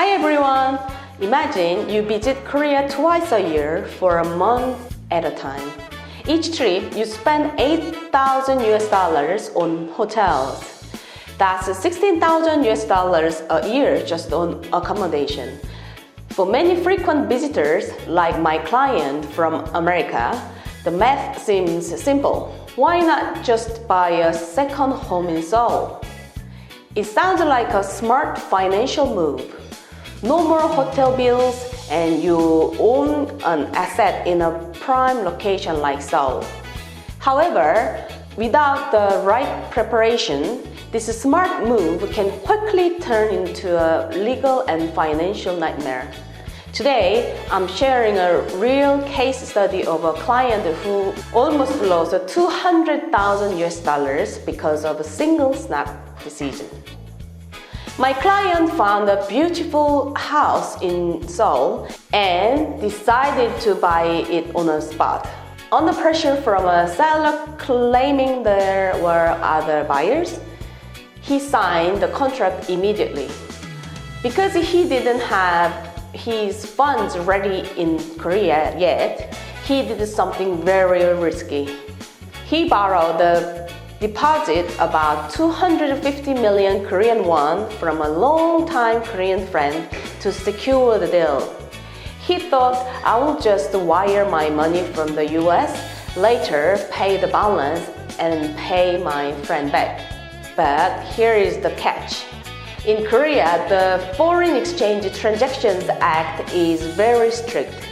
Hi everyone! Imagine you visit Korea twice a year for a month at a time. Each trip you spend 8,000 US dollars on hotels. That's 16,000 US dollars a year just on accommodation. For many frequent visitors, like my client from America, the math seems simple. Why not just buy a second home in Seoul? It sounds like a smart financial move. No more hotel bills and you own an asset in a prime location like Seoul. However, without the right preparation, this smart move can quickly turn into a legal and financial nightmare. Today, I'm sharing a real case study of a client who almost lost 200,000 US dollars because of a single snap decision. My client found a beautiful house in Seoul and decided to buy it on a spot. Under pressure from a seller claiming there were other buyers, he signed the contract immediately. Because he didn't have his funds ready in Korea yet, he did something very risky. He borrowed the deposit about 250 million Korean won from a long-time Korean friend to secure the deal. He thought, I will just wire my money from the US, later pay the balance and pay my friend back. But here is the catch. In Korea, the Foreign Exchange Transactions Act is very strict.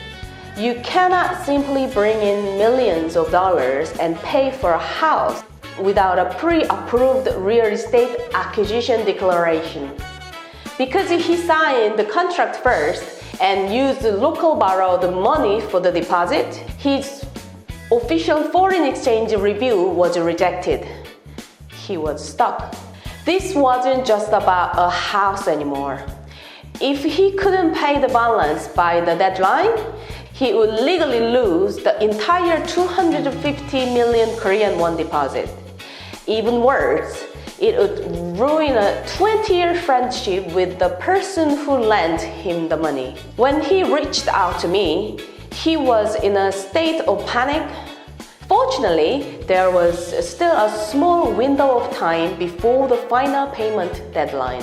You cannot simply bring in millions of dollars and pay for a house without a pre-approved real estate acquisition declaration. Because he signed the contract first and used local borrowed money for the deposit, his official foreign exchange review was rejected. He was stuck. This wasn't just about a house anymore. If he couldn't pay the balance by the deadline, he would legally lose the entire 250 million Korean won deposit. Even worse, it would ruin a 20-year friendship with the person who lent him the money. When he reached out to me, he was in a state of panic. Fortunately, there was still a small window of time before the final payment deadline.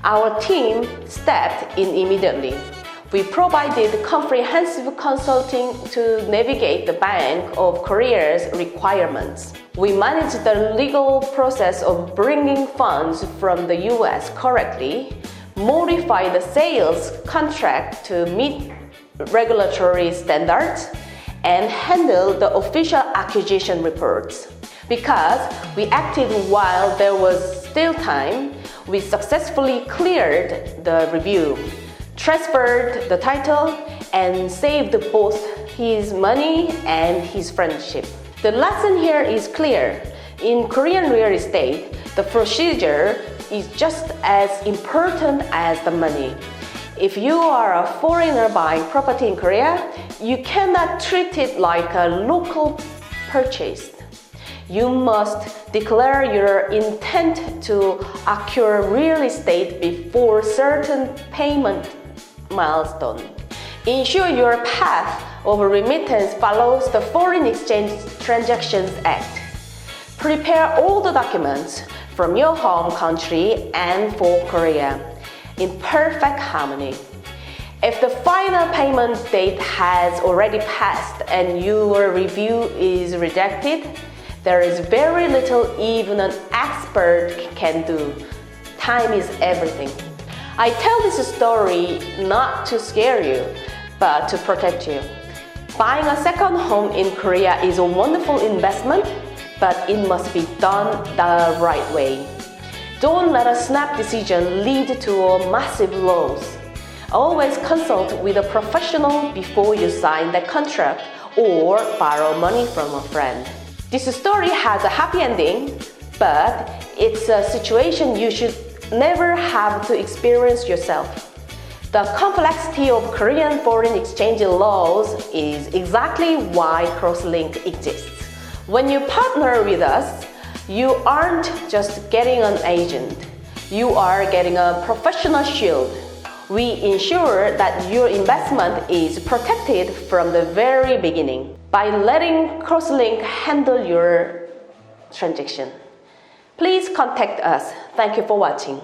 Our team stepped in immediately. We provided comprehensive consulting to navigate the Bank of Korea's requirements. We managed the legal process of bringing funds from the US correctly, modified the sales contract to meet regulatory standards, and handled the official acquisition reports. Because we acted while there was still time, we successfully cleared the review, transferred the title, and saved both his money and his friendship. The lesson here is clear. In Korean real estate, the procedure is just as important as the money. If you are a foreigner buying property in Korea, you cannot treat it like a local purchase. You must declare your intent to acquire real estate before certain payment milestone. Ensure your path of remittance follows the Foreign Exchange Transactions Act. Prepare all the documents from your home country and for Korea in perfect harmony. If the final payment date has already passed and your review is rejected, there is very little even an expert can do. Time is everything. I tell this story not to scare you, but to protect you. Buying a second home in Korea is a wonderful investment, but it must be done the right way. Don't let a snap decision lead to a massive loss. Always consult with a professional before you sign the contract or borrow money from a friend. This story has a happy ending, but it's a situation you should never have to experience yourself. The complexity of Korean foreign exchange laws is exactly why Crosslink exists. When you partner with us, you aren't just getting an agent. You are getting a professional shield. We ensure that your investment is protected from the very beginning by letting CrossLink handle your transaction. Please contact us. Thank you for watching.